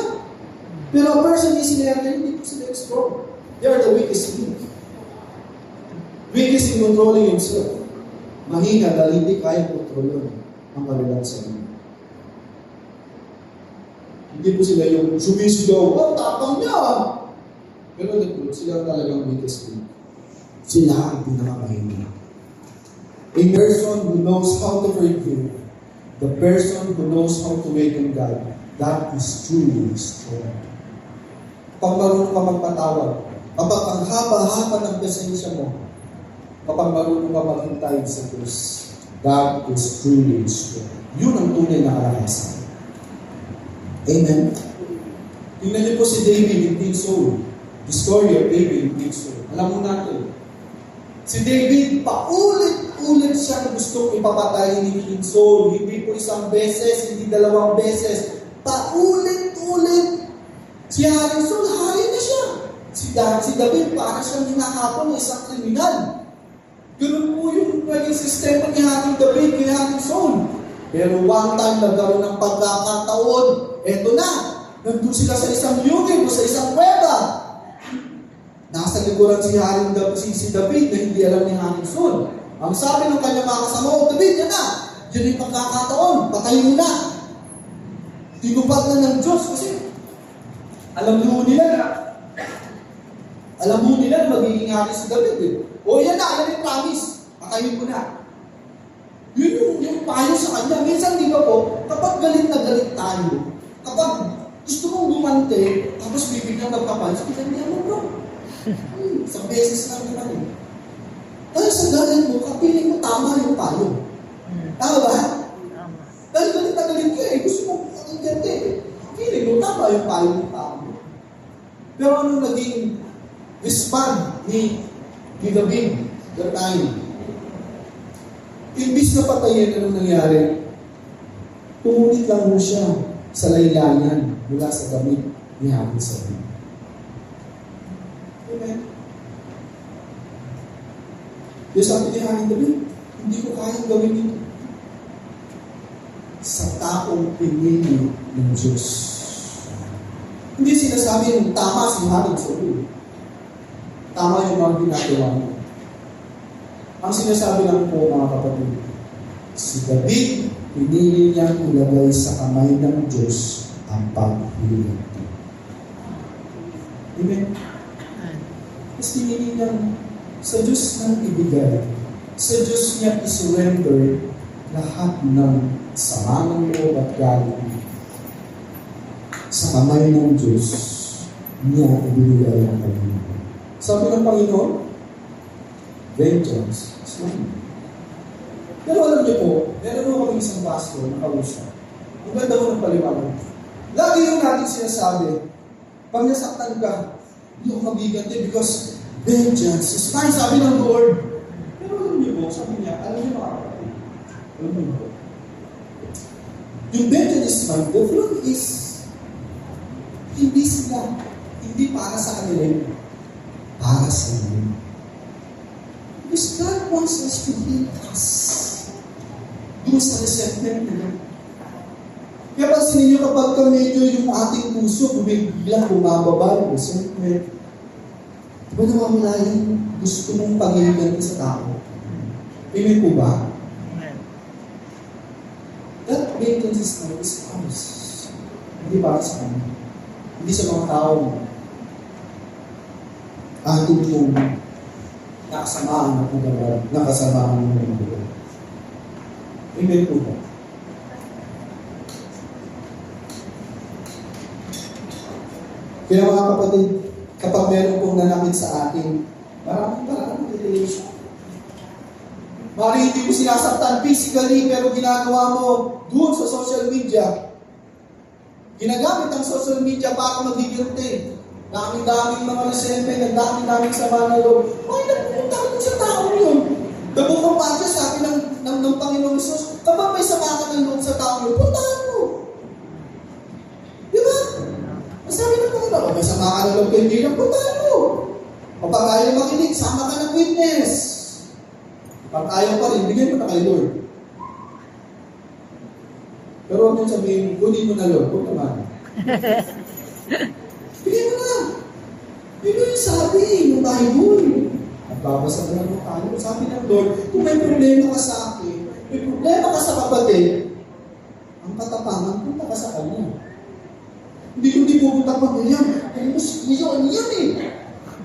Pero a person is inherently, hindi po sila strong. They are the weakest link. Weakest in controlling himself. Mahina dahil hindi kaya kontrolin ang kanilang sarili. Hindi po sila yung sumisigaw, tapang niya! Pero nagpulot sila talagang weakest link. Sila ang pinakamahina. A person who knows how to forgive, the person who knows how to wait on God, that is truly strong. Pag marunong ka magpatawad, kapag ang haba-haba ng presensya mo, kapag marunong ka maghintay sa Diyos, that is truly strong. Yun ang tunay na kalakasan. Amen? Tingnan niyo po si David in King Saul. The story of David in King Saul. Alam mo natin, si David, paulit-ulit siya na gustong ipapatay ni King Saul. Hindi po isang beses, hindi dalawang beses. Paulit-ulit. Si Haring Saul, hari na siya. Si David, para siyang hinahapon ng isang kriminal. Ganun po yung naging sistema ni Haring David, ni Haring Saul. Pero one time, nagkaroon ng pagkakataon, eto na, Nandun sila sa isang yugin o sa isang kweba. Nasa likuran si David na hindi alam ni Hanson. Ang sabi ng kanyang mga kasama, "Oh, David, yan na! Yan yung pagkakataon, patayin mo na!" Tinupad na ng Diyos kasi alam mo nila na magiging hari si David eh. "O yan na, yan yung promise, patayin mo na." Yun yung payo sa kanya. Minsan di ba po, kapag galit na galit tayo, kapag gusto mong gumante, tapos bibiglang nagpapansin, "Ganyan mo bro. Isang beses lang naman eh." Dahil sa galit mo, kapiling mo tama yung payo. Tama ba? Tama. Dahil galit na galit ka eh, gusto mo ang gante eh. Kapiling mo tama yung payo ng tao. Pero ano naging respond ni David that time? Imbis na patayin, anong nangyari? Tumunit lang mo siya sa laylayan mula sa damit ni Hanson. Amen. Yung sabi ni David, hindi ko kayang gawin ito. Sa taong pinili ng Diyos. Hindi sinasabi yung tama si Hanson. Tama yung mga ginagawa mo. Ang sinasabi lang po mga kapatid, si David, pinili niyang ilagay sa kamay ng Diyos ang paghihiling. Amen? Mas pinili niyang sa Diyos nang ibigay, sa Diyos niya isurrender lahat ng sama ng loob at galit. Sa kamay ng Diyos niya ibigay ang paghihiling. Sabi ng Panginoon, vengeance is mine. Pero alam niyo po, meron mo kami isang pastor na kausap. Ang ganda mo ng paliwanag. Lagi yung natin sinasabi, pag nasaktan ka, hindi ako mabiganti because vengeance is mine, sabi ng Lord. Pero alam niyo po, sabi niya, alam niyo mga kapatid, alam niyo po, yung vengeance is mine, the fruit is hindi sila, hindi para sa kanila, para sa inyo. Because God wants us to heal us. Doon sa resentment nila. Kaya pansinin niyo kapag ka medyo yung ating puso, biglang bumababa yung resentment. Diba nawawala yung gusto mong pag-iiganti sa tao? Amen po ba? That vengeance is ours. Hindi para sa kanya. Hindi sa mga tao. Ating pong nakasamaan ng nakasamaan ng mga. Amen po ba? Kaya mga kapatid, kapag meron pong nanakit sa atin, maraming relation. Maraming hindi mo sinasaktan physically, pero ginagawa mo doon sa social media. Ginagamit ang social media para magigilty. Daming-daming mga resentment, daming-daming sama na loob. Ay, nagpupunta ka sa tao yun. Dabukang pa siya, sabi ng Panginoong Jesus, kapag may sama ka ng loob sa tao yun, puntahan mo. Di ba? Sabi ng Panginoon, kapag may sama ka ng loob kayo, hindi na puntahan mo. Kapag ayaw makinig, sama ka ng witness. Kapag ayaw pa rin, bigyan mo na kay Lord. Pero huwag mong sabihin, kunin mo na Lord, huwag naman. Bigyan mo na. Yun yung sabi ng Bible. Nagbabasa na lang tayo. Sabi ng Lord, kung may problema ka sa akin, may problema ka sa kapatid, ang katapangan, punta ka sa kanya. Hindi pupunta pa ganyan. Ano mo yan eh.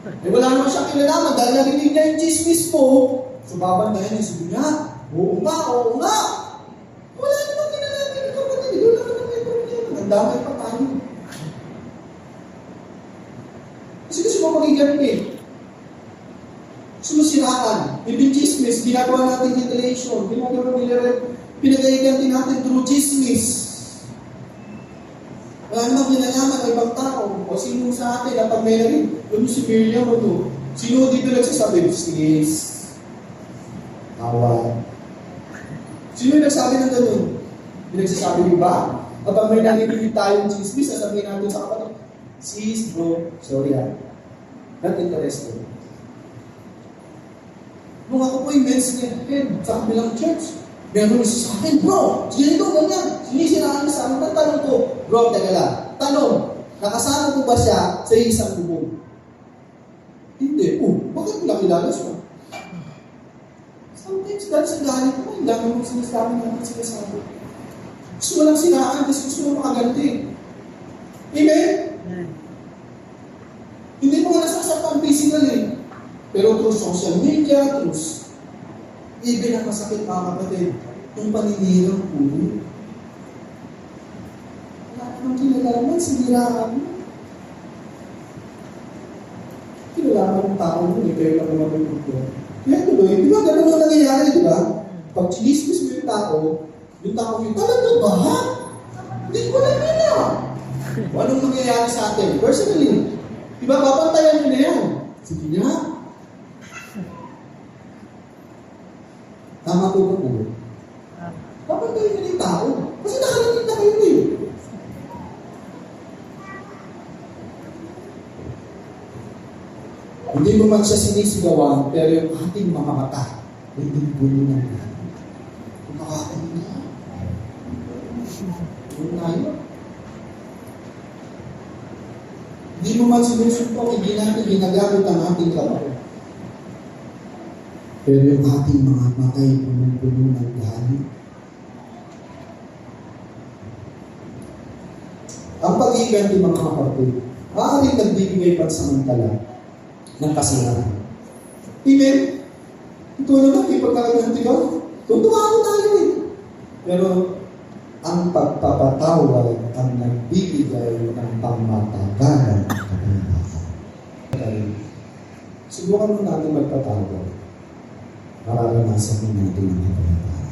Eh wala naman siya kinalaman dahil narinig niya yung chismis mo. So babantayan niya, sabi niya, oo nga. Wala naman kinalaman yung kapatid. Wala naman may problema. Ang damay pa tayo. Kasi gusto mo magiganti eh. Sumusiraan. Ibig chismis, ginagawa natin ventilation. Pinagayiganti natin through chismis. Wala namang ginalaman ng ibang tao. O sino sa atin na pag may narin, doon si Miriam o to. Sino dito nagsasabi? Sis. Awa. Sino yung nagsabi ng ganun? Pinagsasabi mo ba? Kapag may narinig tayong chismis, sasabihin natin sa kapatid, sis, bro, sorry ha. Not interested. Nung ako po yung men's head sa kabilang church, meron isa sa akin, bro, ganito, ganyan. Sinisiraan sa akin. Tanong ko, bro, teka lang, Tanong, nakasama po ba siya sa isang bubong? Hindi. Bakit mo nakilala siya? Sometimes, dahil sa galit mo, ang dami mong sinasabi. Gusto mo lang sinaan, kasi gusto mo makaganti. Amen? Hindi mo nga nasasaktan physically. Pero through social media, even ang masakit mga kapatid, yung paninirang puno. Wala namang kinalaman, siniraan mo. Kinalaman ng tao mo, pero lang naman yung puno. Kaya tuloy, di ba ganun ang nangyayari, di ba? Pag chinismis mo yung tao yun, talaga ba? Hindi ko alam yun ah. Anong nangyayari sa atin? Personally, di ba, papantayan nyo na yan? Sige nga. Tama po ba po? Papantayan nyo na yung tao. Kasi nakalamin na kayo eh. Hindi mo man siya sinisigawan, pero yung ating mga mata, ay dinpunin ng lahat. Kumakain na. Doon tayo. Hindi mo man sinusuntok, hindi natin ginagamit ang ating kamay. Pero yung ating mga matay, punong-puno ng galit. Ang pag-iganti mga kapatid, maaaring nagbibigay pansamantala ng kasiyahan. Amen? Ito naman, may pagkakaganti ka. Tuntumaan tayo eh. Pero, ang pagpapatawad ang nagbibigay ng pangmatagalan ng kapayapaan. Subukan mo natin magpatawad. Mararanasan mo natin ang kapayapaan.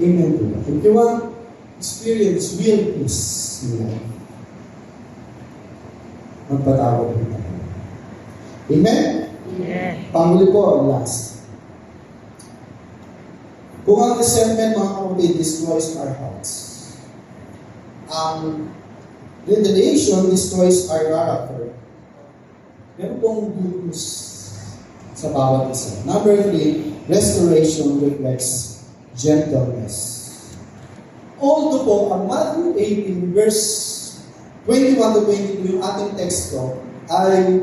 Amen po ba? If you want experience real peace in life, magpatawad mo tayo. Amen? Yes. Panghuli po, last. Kung ang resentment, mga kapatid, destroys our hearts. Revelation destroys our character. Meron pong good news sa bawat isa. Number 3, restoration reflects gentleness. Although po, ang Matthew 18, verse 21 to 22, yung ating teksto, ay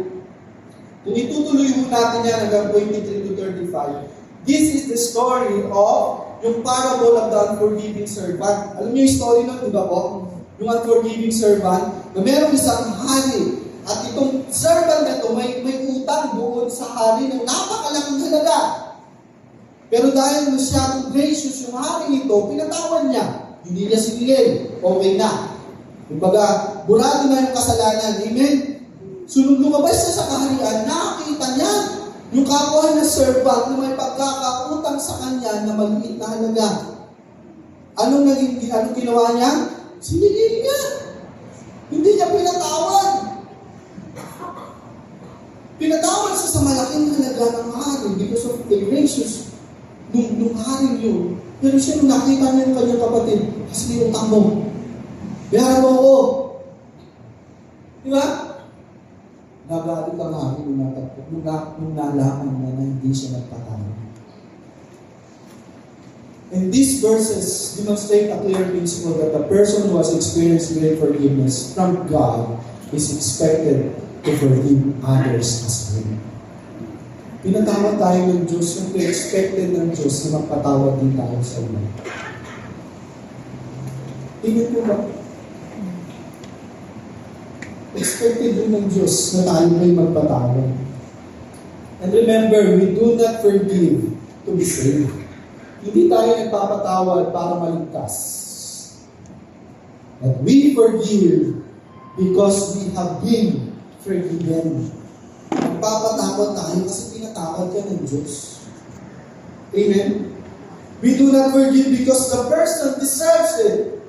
kung itutuloy mo natin yan hanggang 23 to 35, this is the story of yung parable of the unforgiving servant. Alam niyo yung story nun, di ba po? Yung unforgiving servant, na merong isang hari. At itong servant na ito, may utang doon sa hari ng napakalaking halaga. Pero dahil masyadong gracious yung hari nito, pinatawan niya. Hindi niya sinigil. Okay na. Kumbaga, burado na yung kasalanan. Amen? So, nung lumabas siya sa kaharian, nakakita niya yung kapwa na servant na may pagkakautang sa kanya na maliit na halaga. Anong ginawa niya? Sinigil niya. Hindi niya pinatawad. Pinatawad siya sa malaking halaga ng hari because of the gracious nung hari yun. Pero siya nung nakita niya yung kanyang kapatid, kasi utang mo. Bayaran mo ako. Di ba? Nagalit ang hari nung nalaman niya na hindi siya nagpatawad. And these verses demonstrate a clear principle that the person who has experienced great forgiveness from God is expected to forgive others as well. Pinatawad tayo ng Diyos, yung expected ng Diyos na magpatawad din tayo sa iba. Tingin po ba? Expected din ng Diyos na tayo may magpatawad. And remember, we do not forgive to be saved. Hindi tayo nagpapatawad para maligtas. But we forgive because we have been forgiven. Nagpapatawad tayo kasi pinatawad ka ng Diyos. Amen? We do not forgive because the person deserves it.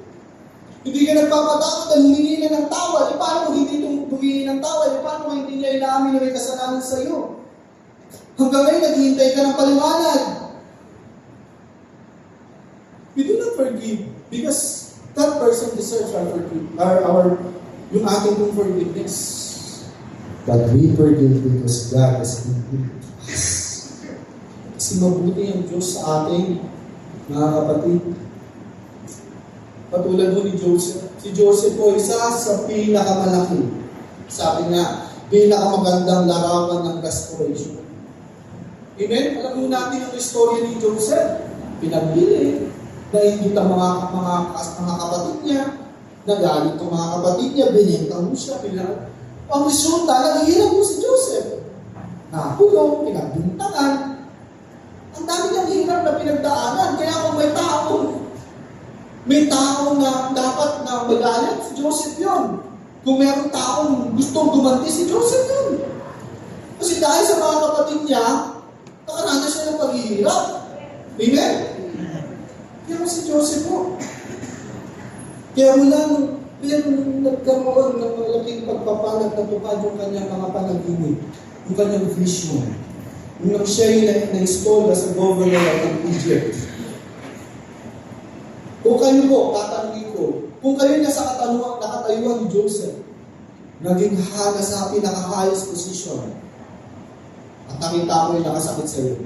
Hindi ka nagpapatawad at humingi na ng tawad. Paano kung hindi humingi ng tawad? Paano kung hindi niya inaamin na may kasalanan sa iyo? Hanggang ngayon, naghihintay ka ng paliwanag. We do not forgive because that person deserves yung ating kong forgiveness. But we forgive because God has been good to us. Kasi mabuti ang Diyos sa ating mga kapatid. Patulad mo ni Joseph. Si Joseph po, isa sa pinakamalaki. Sabi nga, pinakamagandang larawan ng restoration. Amen? Alam mo natin ang istorya ni Joseph. Pinagbili, nainggit ang mga kapatid niya, nagalit ang mga kapatid niya, binenta mo siya, ang resulta, naghihirap mo si Joseph. Nakulong, pinagbintangan. Ang dami ng hirap na pinagdaanan. Kaya kung may tao na dapat na magalit, si Joseph yun. Kung mayroong taong gustong gumanti, si Joseph yun. Kasi dahil sa mga kapatid niya, nakaranas siya ng paghihirap. Amen? Kaya si Joseph po. Kaya nung nagkaroon ng malaking pagpapalag na tupad yung kanyang mga panaginip, yung kanyang vision, nung siya na-install as a governor of Egypt. Kung kayo po, tatanungin ko, kung kayo nasa nakatayuan ni Joseph, naging nasa pinaka-highest position, at nakita mo yung nakasakit sa iyo,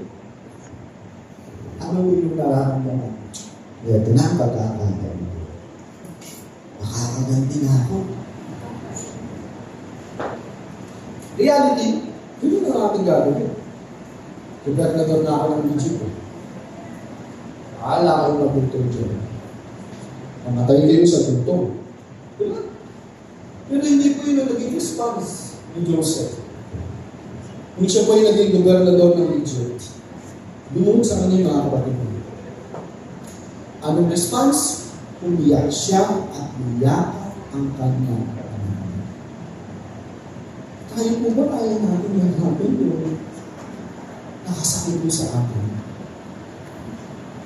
ano yung nararamdaman? Ito na ang pagkakataon. Makakaganti na ako. Reality, yun ang ating gagawin. Gobernador na ako ng Egypt. Akala kayo mabutong dyan. Mamatay kayo sa tuntong. Diba? Pero hindi po yun ang naging response ni Joseph. Kung siya po yung naging gobernador ng Egypt, bumuhod sa kanya yung mga kapatid mo. Anong response? Umiyak siya at umiyak ang kanyang kapatid. Kaya po ba kaya natin yung hapon yung nakasakit mo sa akin?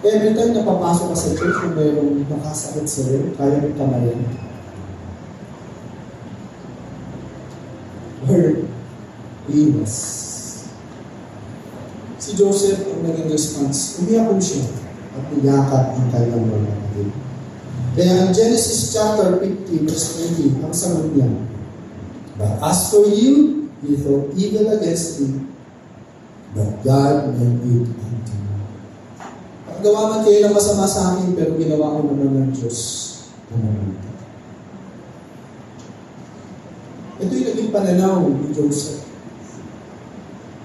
Every time na papasok ka sa church kung mayroong nakasakit sa iyo, kaya mo kamayan. Or iwas. Si Joseph ang naging response, umiyak po siya at iyakat ang kanyang mga kapatid. Kaya ang Genesis chapter 50 verse 20, ang sagot niya, "But as for you, you thought evil against me, but God meant it unto you." Paggawa man kayo ng masama sa akin, pero ginawa ko naman ng Diyos na mabuti. Ito yung naging pananaw ni Joseph.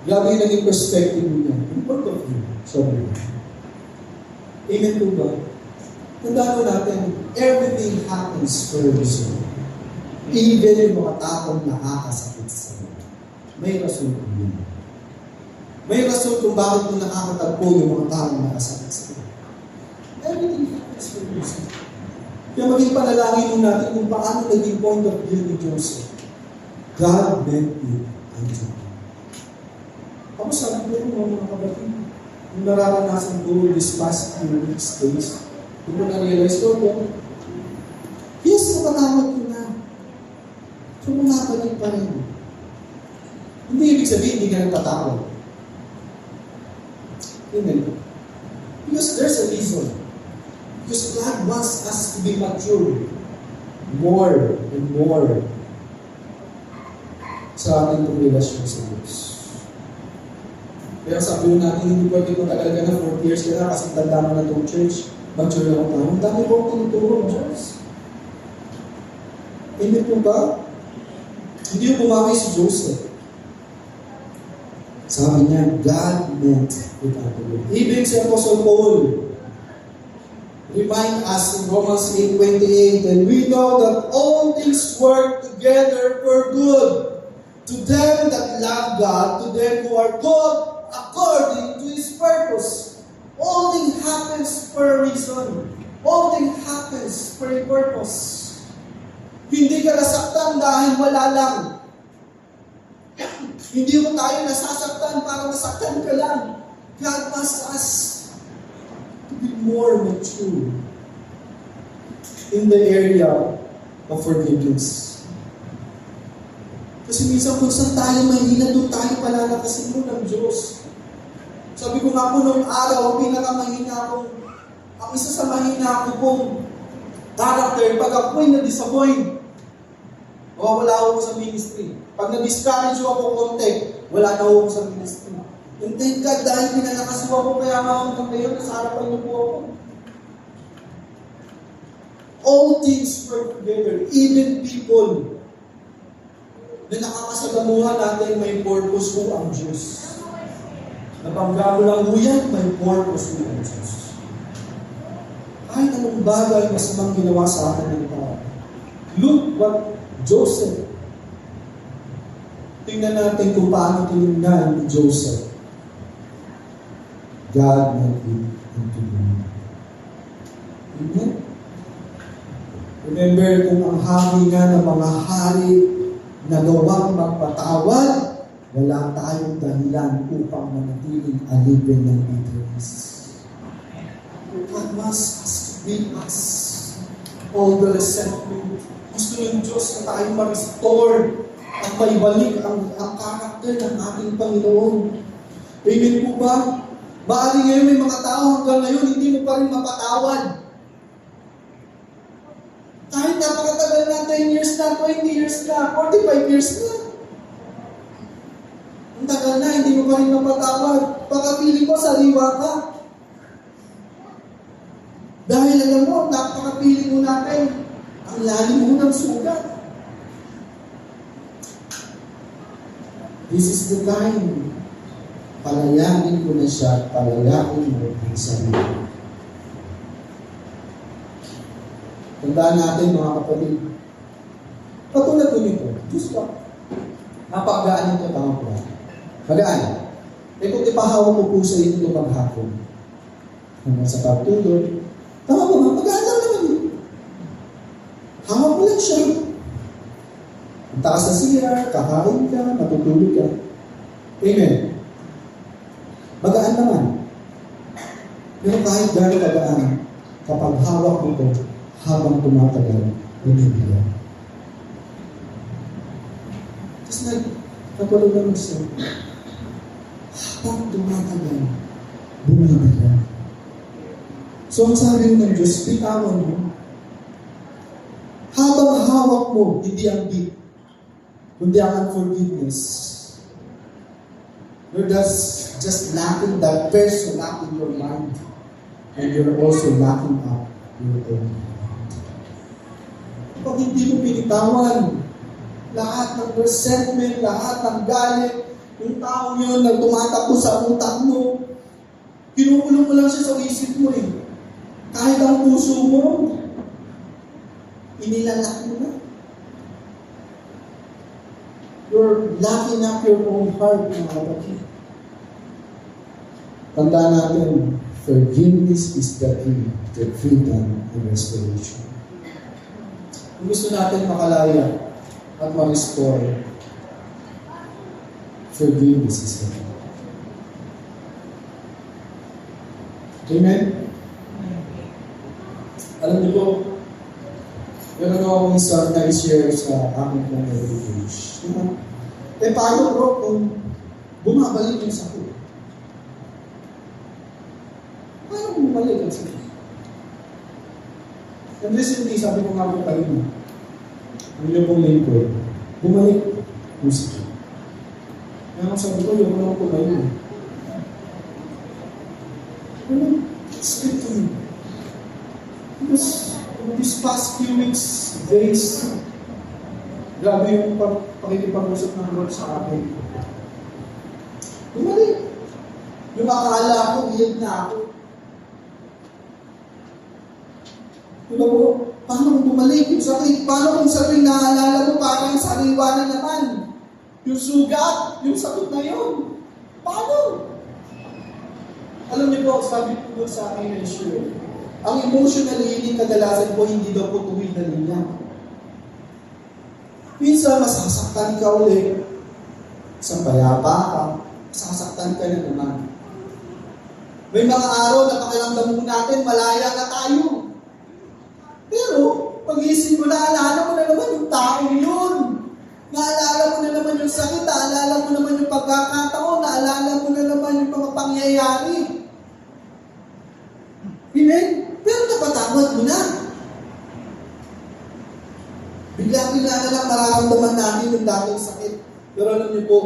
Grabe yung naging perspective niya. In front of him. Sorry. Amen po ba? Tandaan mo natin, everything happens for a reason. Even yung mga taong nakakasakit sa iyo. May rason kung yun. May rason kung bakit mo nakakatagpo yung mga taong nakasakit sa iyo. Everything happens for a reason. Kaya maging panalangin mo natin kung paano naging point of view ni Joseph. God meant it unto you. Ako sabi ko mga kapatid, yung nararanasan ko this past few weeks, days, hindi ko na-realize ko, yes, napatawad ko na. So, bumabalik pa rin. Hindi ibig sabihin, hindi ka nagpatawad. Amen. Because there's a reason. Because God wants us to be mature more and more sa ating relasyon sa Diyos. Kaya sabi natin, hindi pwede kung tagal ka na 4 years ka na kasi tanda mo na itong church, mature na akong tao. Ang dami ko akong tinuturo ng Diyos. Hindi po ba? Hindi yung bumawi si Joseph. Sabi niya, God meant it unto you. Even si Apostle Paul, remind us in Romans 8:28, and we know that all things work together for good to them that love God, to them who are called according to His purpose. All things happens for a reason. All things happens for a purpose. Hindi ka nasaktan dahil wala lang. Hindi mo tayo nasasaktan para nasaktan ka lang. God wants us to be more mature in the area of forgiveness. Kasi minsan kung saan tayo mahina, doon tayo palalakasin mo ng Diyos. Sabi ko nga po noong araw, ang isa sa mahina ko pong character, pag ako'y na-disappoint, wala ako sa ministry. Pag na-discourage ako konti, wala na ako sa ministry. And thank God, dahil pinalakas ako, kaya nga hanggang ngayon, nasa harapan niyo po ako. all things work together, even people na nakakasalamuhan natin may purpose po ang Diyos. Napangga mo lang po yan, may purpose po ang Diyos. Kahit anong bagay masamang ginawa sa akin ng tao. Look what Joseph. Tingnan natin kung paano tinignan ni Joseph. God made it into me. Amen? Remember kung ang hari nga ng mga hari na gawang magpatawad, wala tayong dahilan upang manatiling alipin ng bitterness. God wants us to be us. All the resentment. Gusto ng Diyos na tayo ma-restore at maibalik ang karakter ng ating Panginoon. Amen po ba? Maaari ngayon may mga tao hanggang ngayon hindi mo pa rin mapatawad. Kahit napakatagal na 10 years na, 20 years na, 45 years na. Ang tagal na, hindi mo pa rin mapatawad. Baka piling mo, sariwa ka. Dahil alam mo, napakapiling mo natin, ang lalim mo ng sugat. This is the time. Palayanin ko na siya, palayanin mo ang sarili. Tandaan natin mga kapatid, patulad ko nito, Diyos ba? Napakagaan nito tao ko. Magaan. Eh kung ipahawak ko po sa inyo maghapon, hanggang sa pagtulog, tama ba nga? Magaan lang naman yun. Hawak mo lang siya. Ang taas na siya, kakain ka, matutulog ka. Amen. Magaan naman. Pero kahit gano'n kagaan, kapag hawak mo ito, habang tumatagal, bumibigyan. Tapos nagkatulog naman siya. Habang tumatagal, bumibigyan. So ang sabi ng Diyos, bitawan mo. Habang hawak mo, hindi ang gift, kundi ang unforgiveness. You're just lacking that person up in your mind. And you're also lacking up your own mind. Pag hindi mo pinitawan, lahat ng resentment, lahat ng galit, yung tao yun na tumatakbo sa utak mo, kinukulong mo lang siya sa isip mo eh. Kahit ang puso mo, inilalak mo na. You're locking up your own heart, mga kapatid. Tandaan natin, forgiveness is the key to freedom and restoration. Kung gusto natin makalaya at ma-restore, forgiveness is the key. Amen? Alam niyo po, meron akong isang na-share sa aming mga heritage. Eh, paano bro kung bumabalik yung sakit? Paano bumabalik yung sakit? And recently, sabi ko nga po kayo na, ang inyong pong lingkod, bumalik yung sakit. Kaya sabi ko, yung lang po kayo. Speak to me. Because these past few weeks, days, grabe yung pakikipag-usap ng Lord sa akin. Bumalik. Yung akala ko, iyak na ako. Diba po? Paano kung bumalik yung sakit? Paano kung sabihin naaalala mo parang sariwa na naman? Yung sugat, yung sakit na yun. Paano? Alam niyo po, sabi po sa akin na issue, ang emotional healing kadalasan po hindi daw po tuwid na linya. Minsan, masasaktan ka ulit. Isang payapa ka, masasaktan ka na naman. May mga araw na pakiramdam mo natin, malaya na tayo. Pero, pag-iisip mo, naalala mo na naman yung taong yun. Naalala mo na naman yung sakit, naalala mo naman yung pagkakataon, naalala mo na naman yung mga pangyayari. Amen? Pero napatawad mo na. Bigla-bigla na lang mararamdaman natin yung dating sakit. Pero alam niyo po,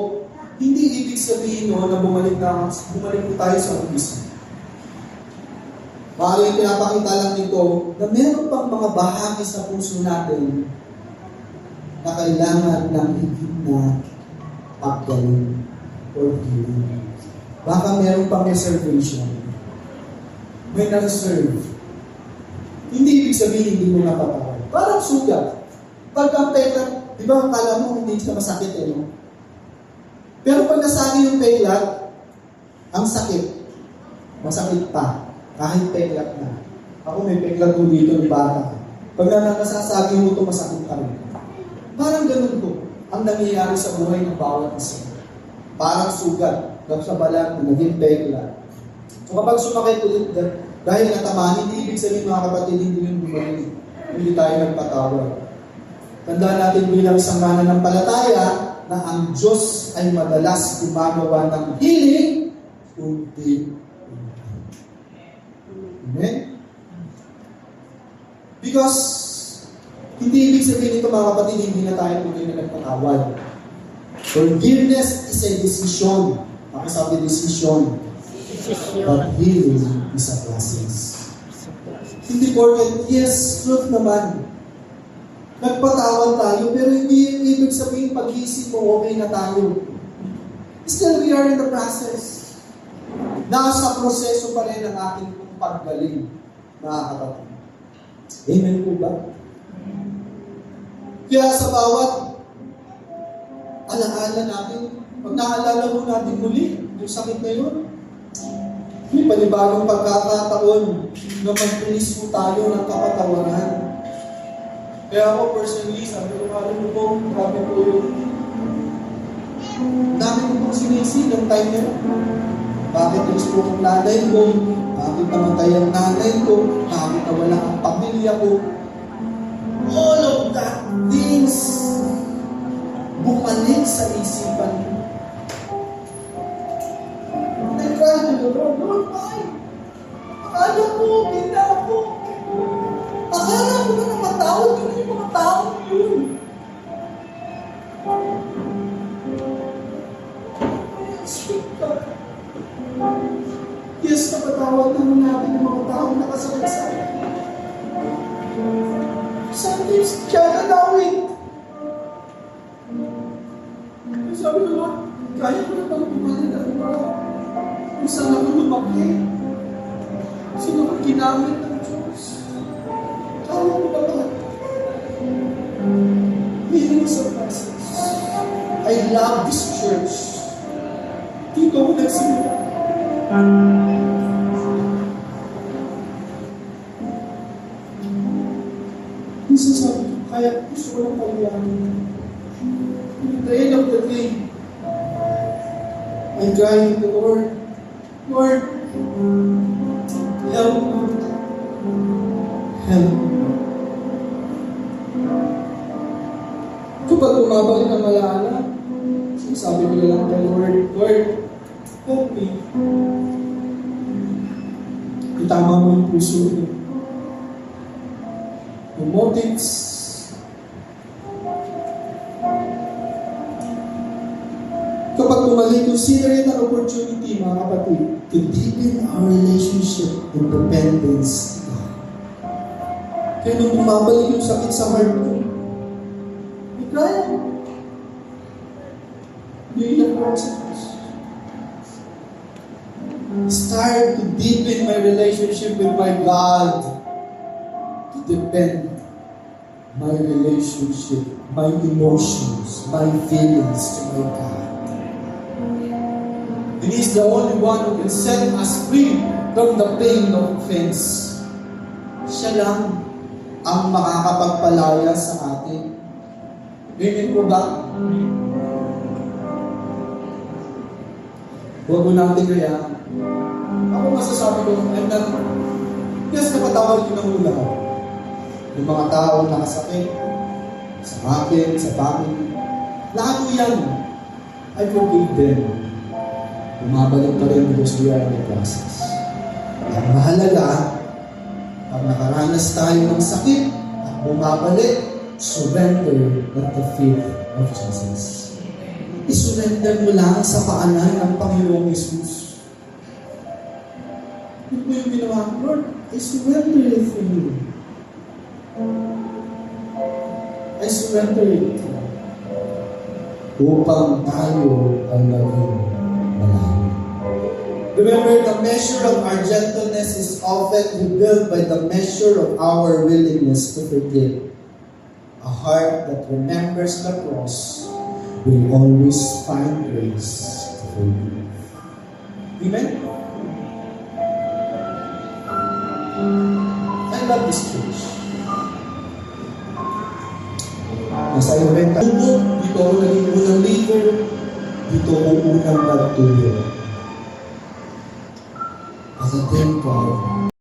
hindi ibig sabihin no, na bumalik po tayo sa umpisa. Maaaring pinapakita lang nito na meron pang mga bahagi sa puso natin na kailangan ng higit na paggaling or healing. Baka meron pang reservation. May na-reserve. Hindi ibig sabihin hindi mo napatawad. Parang sugat. Pag ang peklat, di ba akala mo hindi ka masakit no? Pero pag nasagi yung peklat, ang sakit, masakit pa. Kahit peklat na. Ako may peklat ko dito ng bata. Pag nasasagi mo ito, masakit pa rin. Parang ganun po ang nangyayari sa buhay ng bawat isa. Parang sugat. Tapos sa balat, naging peklat. So kapag sumakit ulit dahil natamaan, hindi ibig sabihin mga kapatid, hindi yun bumalik. Hindi tayo nagpatawad. Tandaan natin bilang isang mananampalataya na ang Diyos ay madalas gumagawa ng healing unti-unti. Amen? Because hindi ibig sabihin ito mga kapatid, hindi na tayo tuloy na nagpatawad. Forgiveness is a decision. Makasabi decision. But healing is a process. Hindi porket, yes, truth naman. Nagpatawad tayo, pero hindi ibig sabihin pag-isip mo, okay na tayo. Still, we are in the process. Nasa proseso pa rin ang ating paggaling, mga kapatid. Amen po ba? Kaya sa bawat alaala natin, pag naalala mo natin muli, yung sakit na yun, may panibagong pagkakataon na mag-release mo tayo ng kapatawaran. Kaya ako personally, sabi ko, alam mo po, grabe po yun. Dami ko pong sinisi ng time na yun. Bakit gusto kong nanay ko? Bakit namatay ang nanay ko? Bakit nawala ang pamilya ko? All of that things bumalik sa isipan ko. I cried to the Lord, Lord, why? Akala ko, okay na ako. Akala ko na namatawad ko na yung mga tao yun. Speak God. Yes, napatawad naman natin yung mga tao nakasakit sa akin. Sometimes, can't allow it. Sabi ko, Lord, kaya ko na pang bumalik ang mga kung saan ako lumaki. Sino ko ginamit ng Diyos? Kaya ko ba ba? Healing is a process. I love this church. Dito ako nagsimula. Minsan sabi ko, kaya gusto ko lang pagyanin. At the end of the day, I cry to the Lord, Lord, help me. Help me. Kapag bumabalik ang alaala, sabi ko lang kay Lord, Lord, help me. Itama mo yung puso niyo. Yung motives. Kapag bumalik, consider it an opportunity, mga kapatid, to deepen our relationship and dependence to God. Kaya nung bumabalik yung sakit sa heart ko, kaya yung process. Start to deepen my relationship with my God. To depend my relationship, my emotions, my feelings to my God. He is the only one who can set us free from the pain of offense. Siya lang ang makakapagpalaya sa atin. Amen po ba? Huwag mo natin kaya. Ako masasabi ko, yes, napatawad ko ng ulang. Yung mga taong nakasakit, sa akin, sa family, lahat ko yan. I forgive them. Bumabalik pa rin because we are in the process. Ang mahalaga, pag nakaranas tayo ng sakit at bumabalik, surrender at the feet of Jesus. I-surrender mo lang sa paanan ng Panginoong Jesus. Yun po yung ginawa ko, Lord, I surrender it for you. I surrender it upang tayo ang maging malalim. Remember, the measure of our gentleness is often revealed by the measure of our willingness to forgive. A heart that remembers the cross will always find grace to forgive. Amen? I love this church. Nasa event tayo, dito ako naging unang leader, dito ako unang nagtulong. As a temple,